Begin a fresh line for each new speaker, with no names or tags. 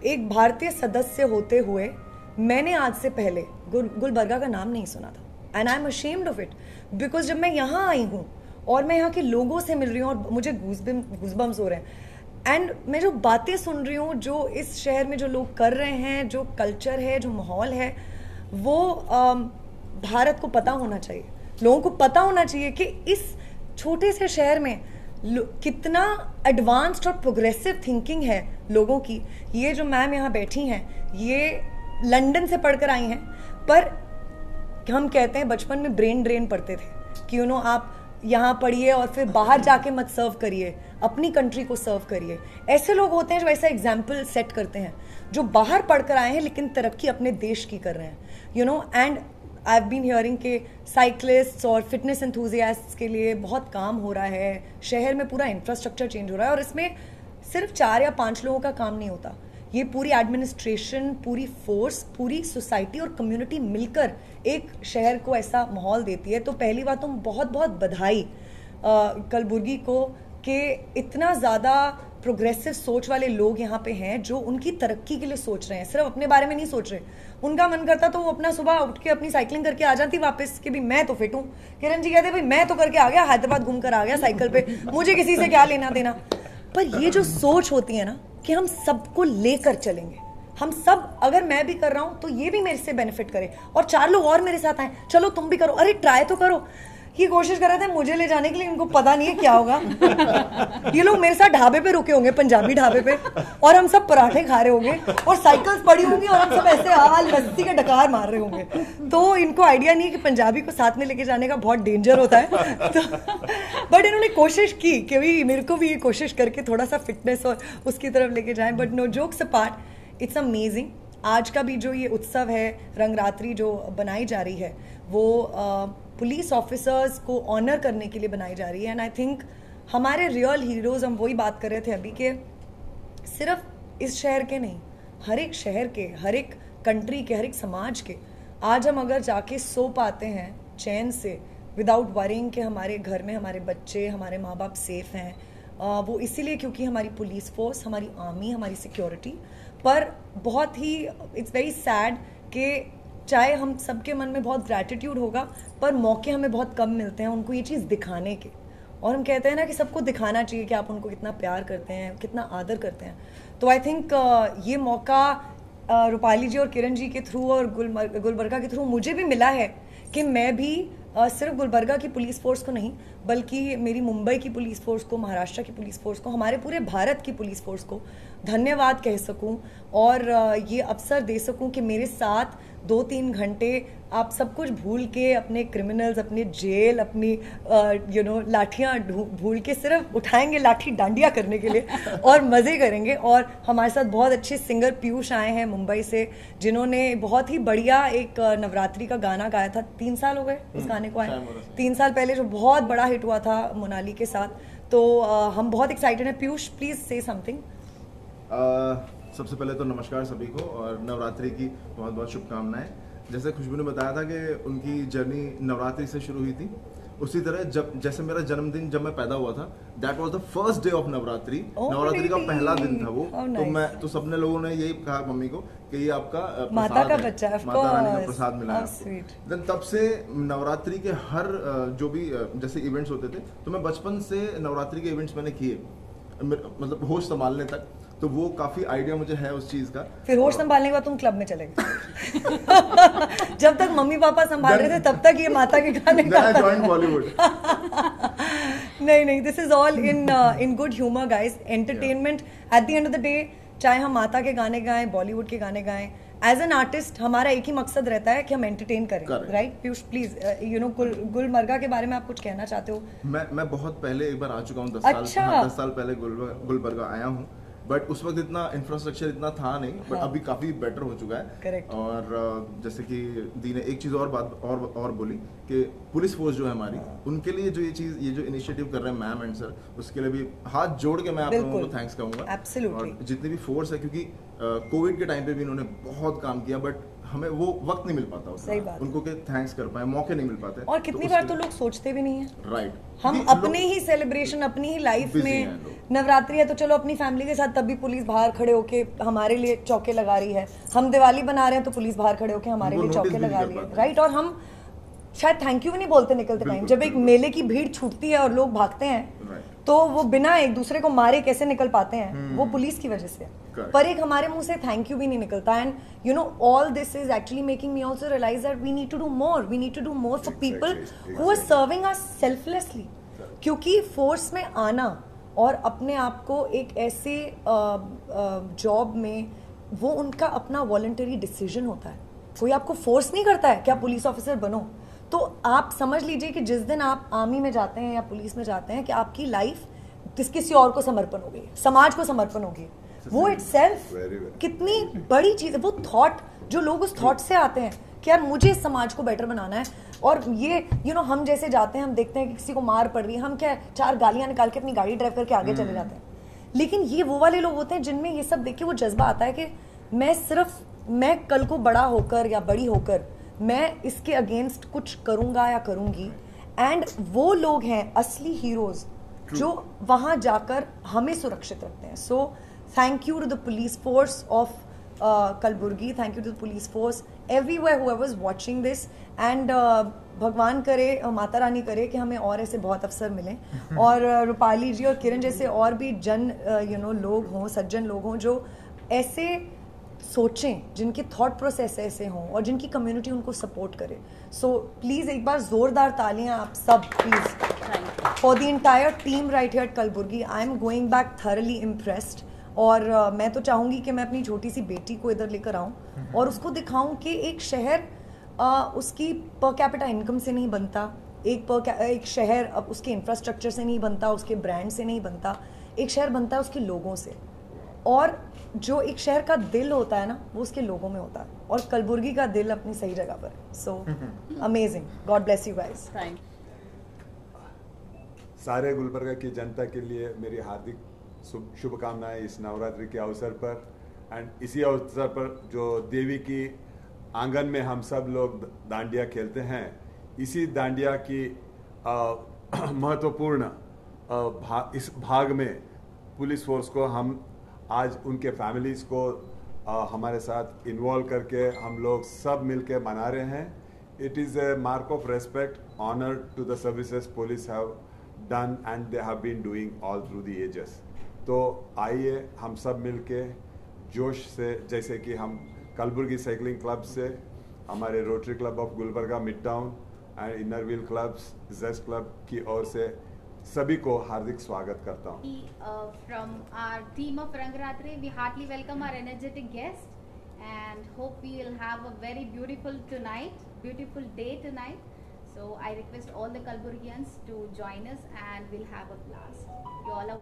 एक भारतीय सदस्य होते हुए मैंने आज से पहले गुलबर्गा का नाम नहीं सुना था, and I am ashamed of it, because जब मैं यहाँ आई हूँ और मैं यहाँ के लोगों से मिल रही हूँ और मुझे गूज़बम्स हो रहे हैं, एंड मैं जो बातें सुन रही हूँ, जो इस शहर में जो लोग कर रहे हैं, जो कल्चर है, जो माहौल है, वो भारत को पता होना चाहिए, लोगों को पता होना चाहिए कि इस छोटे से शहर में कितना एडवांस्ड और प्रोग्रेसिव थिंकिंग है लोगों की। ये जो मैम यहाँ बैठी हैं, ये लंदन से पढ़कर आई हैं, पर हम कहते हैं बचपन में ब्रेन ड्रेन पढ़ते थे कि आप यहाँ पढ़िए और फिर बाहर जाके मत सर्व करिए, अपनी कंट्री को सर्व करिए। ऐसे लोग होते हैं जो ऐसा एग्जाम्पल सेट करते हैं, जो बाहर पढ़कर आए हैं लेकिन तरक्की अपने देश की कर रहे हैं, and I have been hearing के साइकिलिस्ट्स और फिटनेस एंथुजियास्ट्स के लिए बहुत काम हो रहा है, शहर में पूरा इंफ्रास्ट्रक्चर चेंज हो रहा है, और इसमें सिर्फ 4 या 5 लोगों का काम नहीं होता, ये पूरी एडमिनिस्ट्रेशन, पूरी फोर्स, पूरी सोसाइटी और कम्युनिटी मिलकर एक शहर को ऐसा माहौल देती है। तो पहली बात तो बहुत बहुत बधाई कलबुर्गी को कि इतना ज़्यादा प्रोग्रेसिव सोच वाले लोग यहाँ पे हैं जो उनकी तरक्की के लिए सोच रहे हैं, सिर्फ अपने बारे में नहीं सोच रहे। उनका मन करता तो वो अपना सुबह उठ के अपनी साइकिलिंग करके आ जाती वापस कि भाई मैं तो फिट हूँ। किरण जी कहते भाई मैं तो करके आ गया, हैदराबाद घूम कर आ गया साइकिल पे, मुझे किसी से क्या लेना देना। पर ये जो सोच होती है ना कि हम सबको लेकर चलेंगे, हम सब, अगर मैं भी कर रहा हूं तो ये भी मेरे से बेनिफिट करे और 4 लोग और मेरे साथ आए, चलो तुम भी करो, अरे ट्राई तो करो। ये कोशिश कर रहे थे मुझे ले जाने के लिए, इनको पता नहीं है क्या होगा। ये लोग मेरे साथ ढाबे पे रुके होंगे, पंजाबी ढाबे पे, और हम सब पराठे खा रहे होंगे और साइकिल्स पड़ी होंगी और हम सब ऐसे लस्सी के डकार मार रहे होंगे। तो इनको आइडिया नहीं है कि पंजाबी को साथ में लेके जाने का बहुत डेंजर होता है। तो बट इन्होंने कोशिश की कि भाई मेरे को भी ये कोशिश करके थोड़ा सा फिटनेस और उसकी तरफ लेके जाएं। But no jokes apart, it's amazing. आज का भी जो ये उत्सव है, रंगरात्रि जो बनाई जा रही है, वो पुलिस ऑफिसर्स को ऑनर करने के लिए बनाई जा रही है। एंड आई थिंक हमारे रियल हीरोज, हम वही बात कर रहे थे अभी के, सिर्फ इस शहर के नहीं, हर एक शहर के, हर एक कंट्री के, हर एक समाज के, आज हम अगर जाके सो पाते हैं चैन से, विदाउट वरिंग कि हमारे घर में हमारे बच्चे, हमारे माँ बाप सेफ हैं, वो इसीलिए क्योंकि हमारी पुलिस फोर्स, हमारी आर्मी, हमारी सिक्योरिटी। पर बहुत ही इट्स वेरी सैड कि चाहे हम सबके मन में बहुत ग्रैटिट्यूड होगा, पर मौके हमें बहुत कम मिलते हैं उनको ये चीज़ दिखाने के। और हम कहते हैं ना कि सबको दिखाना चाहिए कि आप उनको कितना प्यार करते हैं, कितना आदर करते हैं। तो आई थिंक ये मौका रूपाली जी और किरण जी के थ्रू और गुलबर्गा के थ्रू मुझे भी मिला है कि मैं भी सिर्फ गुलबर्गा की पुलिस फोर्स को नहीं, बल्कि मेरी मुंबई की पुलिस फोर्स को, महाराष्ट्र की पुलिस फोर्स को, हमारे पूरे भारत की पुलिस फोर्स को धन्यवाद कह सकूं और ये अवसर दे सकूं कि मेरे साथ 2-3 घंटे आप सब कुछ भूल के, अपने क्रिमिनल्स, अपने जेल, अपनी लाठियाँ भूल के सिर्फ उठाएंगे लाठी डांडिया करने के लिए और मज़े करेंगे। और हमारे साथ बहुत अच्छे सिंगर पीयूष आए हैं मुंबई से, जिन्होंने बहुत ही बढ़िया एक नवरात्रि का गाना गाया था। 3 साल हो गए इस गाने को आए, 3 साल पहले, जो बहुत बड़ा हिट हुआ था मोनाली के साथ। तो हम बहुत एक्साइटेड हैं। पीयूष, प्लीज से समथिंग।
सबसे पहले तो नमस्कार सभी को और नवरात्रि की बहुत बहुत शुभकामनाएं। जैसे खुशबू ने बताया था कि उनकी जर्नी नवरात्रि से शुरू हुई थी, उसी तरह जैसे मेरा जन्मदिन जब मैं पैदा हुआ था, that was the first day of Navratri. Navratri का पहला दिन था वो। तो सबने लोगों ने यही कहा मम्मी को कि ये आपका
माता का बच्चा है,
माता रानी का प्रसाद मिला है। देन तब से नवरात्रि के हर जो भी जैसे इवेंट्स होते थे, तो मैं बचपन से नवरात्रि के इवेंट्स मैंने किए, मतलब होश संभालने तक। तो वो काफी आइडिया मुझे है उस चीज का।
फिर होश संभालने के बाद तुम क्लब में चले गए। जब तक मम्मी पापा संभाल रहे थे तब तक ये माता के गाने गाता था।
बॉलीवुड।
नहीं, this is all in good humour guys. Entertainment at the end of the day, चाहे हम माता के गाने गाएं, बॉलीवुड के गाने गाएं, एज एन आर्टिस्ट हमारा एक ही मकसद रहता है कि हम एंटरटेन करें, राइट? पीयूष प्लीज, गुलबर्गा के बारे में आप कुछ कहना चाहते हो?
मैं बहुत पहले एक बार आ चुका हूँ, 10 साल पहले गुलबर्गा आया हूँ। बट उस वक्त इतना इंफ्रास्ट्रक्चर इतना था नहीं, बट अभी काफी बेटर हो चुका है।
Correct.
और जैसे कि दी ने एक चीज और बात और बोली कि पुलिस फोर्स जो है हमारी, उनके लिए जो ये जो इनिशिएटिव कर रहे हैं मैम एंड सर, उसके लिए भी हाथ जोड़ के मैं आप लोगों को थैंक्स कहूंगा।
Absolutely.
और जितनी भी फोर्स है, क्योंकि कोविड के टाइम पे भी इन्होंने बहुत काम किया, बट हमें वो वक्त नहीं मिल पाता,
सही बात,
उनको के थैंक्स कर पाए, मौके नहीं मिल पाते।
और कितनी बार तो लोग सोचते भी नहीं है।
राइट,
हम अपने ही सेलिब्रेशन, अपनी ही लाइफ में नवरात्रि है तो चलो अपनी फैमिली के साथ, तब भी पुलिस बाहर खड़े होके हमारे लिए चौके लगा रही है। हम दिवाली बना रहे हैं तो पुलिस बाहर खड़े होके हमारे लिए चौके लगा रही है, राइट। और हम शायद थैंक यू भी नहीं बोलते निकलते टाइम। जब एक मेले की भीड़ छूटती है और लोग भागते हैं तो वो बिना एक दूसरे को मारे कैसे निकल पाते हैं, वो पुलिस की वजह से। पर एक हमारे मुंह से थैंक यू भी नहीं निकलता। And you know all this is actually making me also realise that we need to do more, we need to do more for people who are serving us selflessly. क्योंकि force में आना और अपने आप को एक ऐसे जॉब में, वो उनका अपना वॉलंटरी डिसीजन होता है, कोई आपको फोर्स नहीं करता है कि आप पुलिस ऑफिसर बनो। तो आप समझ लीजिए कि जिस दिन आप आर्मी में जाते हैं या पुलिस में जाते हैं कि आपकी लाइफ किसी और को समर्पण हो गई, समाज को समर्पण हो गई। वो इटसेल्फ कितनी बड़ी चीज है। वो थॉट, जो लोग उस थॉट से आते हैं कि यार मुझे इस समाज को बेटर बनाना है, और ये हम जैसे जाते हैं, हम देखते हैं कि किसी को मार पड़ रही है, हम क्या 4 गालियां निकाल के अपनी गाड़ी ड्राइव करके आगे चले जाते हैं। लेकिन ये वो वाले लोग होते हैं जिनमें ये सब देख के वो जज्बा आता है कि मैं कल को बड़ा होकर या बड़ी होकर मैं इसके अगेंस्ट कुछ करूंगा या करूंगी। एंड वो लोग हैं असली हीरोज जो वहां जाकर हमें सुरक्षित रखते हैं। So thank you to the police force of Kalaburagi, thank you to the police force everywhere whoever is watching this. And भगवान करे, माता रानी करे कि हमें और ऐसे बहुत अवसर मिलें और रूपाली जी और किरण जैसे और भी लोग हों, सज्जन लोग हों जो ऐसे सोचें, जिनके थॉट प्रोसेस ऐसे हों और जिनकी कम्युनिटी उनको सपोर्ट करे। सो प्लीज एक बार जोरदार तालियां आप सब please for the entire team right here at Kalaburagi. I am going back thoroughly impressed. और मैं तो चाहूंगी कि मैं अपनी छोटी सी बेटी को इधर लेकर आऊं और उसको दिखाऊं कि एक शहर उसकी पर कैपिटा इनकम से नहीं बनता, एक शहर अब उसके इंफ्रास्ट्रक्चर से नहीं बनता, उसके ब्रांड से नहीं बनता। एक शहर बनता है उसके लोगों से, और जो एक शहर का दिल होता है ना, वो उसके लोगों में होता है, और कलबुर्गी का दिल अपनी सही जगह पर। So amazing, God bless you guys.
सारे गुलबर्गा की जनता के लिए मेरी हार्दिक शुभकामनाएं इस नवरात्रि के अवसर पर। एंड इसी अवसर पर जो देवी की आंगन में हम सब लोग डांडिया खेलते हैं, इसी डांडिया की महत्वपूर्ण इस भाग में पुलिस फोर्स को हम आज उनके फैमिलीज़ को हमारे साथ इन्वॉल्व करके हम लोग सब मिलके मना रहे हैं। It is a mark of respect, honour to the services police have done and they have been doing all through the ages. तो आइए हम सब मिलके जोश से, जैसे कि हम कलबुर्गी साइकिलिंग क्लब से, हमारे Rotary club of Gulbarga mid town and inner wheel clubs, zest club की ओर से सभी को हार्दिक स्वागत करता हूँ।
From our team of Rangratri, we heartily welcome our energetic guest and hope we will have a very beautiful day tonight. So I request all the Kalburgians to join us and we'll have a blast. You all are